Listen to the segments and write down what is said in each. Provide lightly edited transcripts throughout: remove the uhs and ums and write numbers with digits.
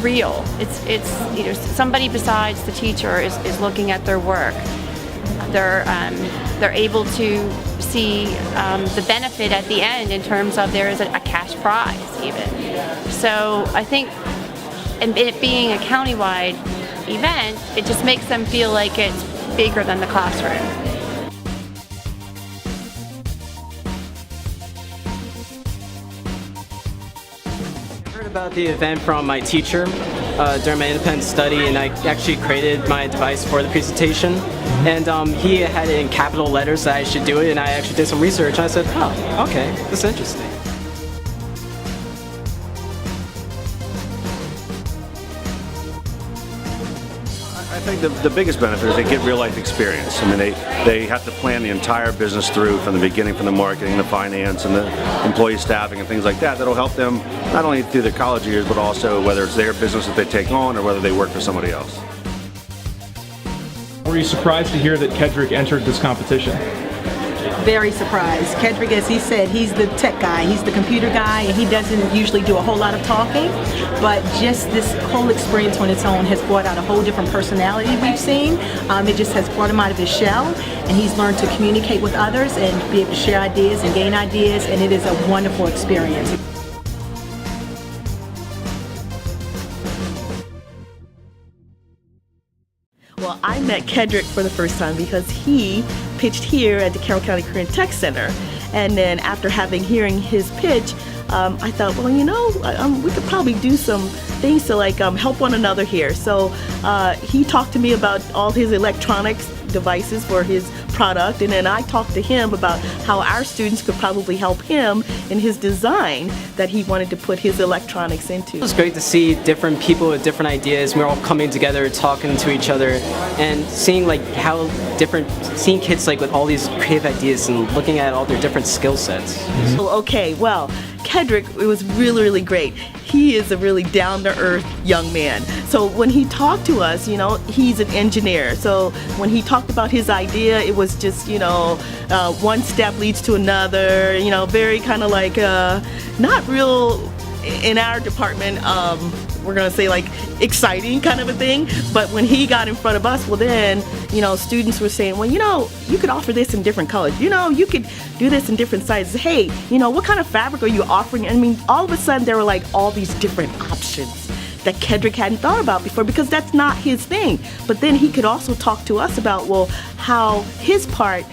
real. It's somebody besides the teacher is looking at their work. They're able to see the benefit at the end in terms of there is a cash prize even. So I think, and it being a countywide event, it just makes them feel like it's bigger than the classroom. I heard about the event from my teacher during my independent study, and I actually created my device for the presentation. And he had it in capital letters that I should do it, and I actually did some research, and I said, oh, okay, that's interesting. I think the biggest benefit is they get real life experience. I mean, they have to plan the entire business through from the beginning, from the marketing, the finance, and the employee staffing and things like that. That'll help them not only through their college years, but also whether it's their business that they take on or whether they work for somebody else. Were you surprised to hear that Kedric entered this competition? Very surprised. Kedric, as he said, he's the tech guy, he's the computer guy, and he doesn't usually do a whole lot of talking, but just this whole experience on its own has brought out a whole different personality we've seen. It just has brought him out of his shell, and he's learned to communicate with others and be able to share ideas and gain ideas, and it is a wonderful experience. Well, I met Kedric for the first time because he pitched here at the Carroll County Career and Tech Center. And then after hearing his pitch, I thought, well, you know, we could probably do some things to help one another here. So he talked to me about all his electronics devices for his product, and then I talked to him about how our students could probably help him in his design that he wanted to put his electronics into. It was great to see different people with different ideas. We're all coming together, talking to each other, and seeing seeing kids with all these creative ideas and looking at all their different skill sets. So, okay, well, Kedric, it was really, really great. He is a really down-to-earth young man. So when he talked to us, you know, he's an engineer. So when he talked about his idea, it was just, you know, one step leads to another, you know, very kind of not real, in our department, we're gonna say exciting kind of a thing. But when he got in front of us, well then, you know, students were saying, well, you know, you could offer this in different colors. You know, you could do this in different sizes. Hey, you know, what kind of fabric are you offering? I mean, all of a sudden there were all these different options that Kedric hadn't thought about before, because that's not his thing. But then he could also talk to us about, well, how his part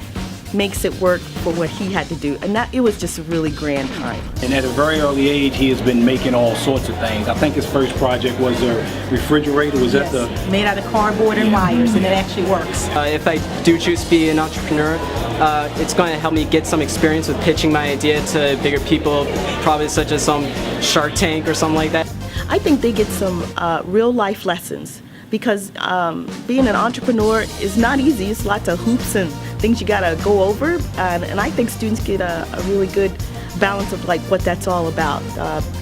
makes it work for what he had to do, and it was just a really grand time. And at a very early age, he has been making all sorts of things. I think his first project was a refrigerator. Was that the made out of cardboard and wires, and it actually works. If I do choose to be an entrepreneur, it's going to help me get some experience with pitching my idea to bigger people, probably such as some Shark Tank or something like that. I think they get some real life lessons, because being an entrepreneur is not easy. It's lots of hoops and things you gotta go over, and I think students get a really good balance of what that's all about.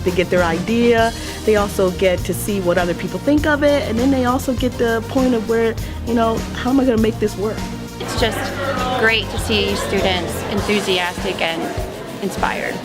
They get their idea, they also get to see what other people think of it, and then they also get the point of where, you know, how am I gonna make this work? It's just great to see students enthusiastic and inspired.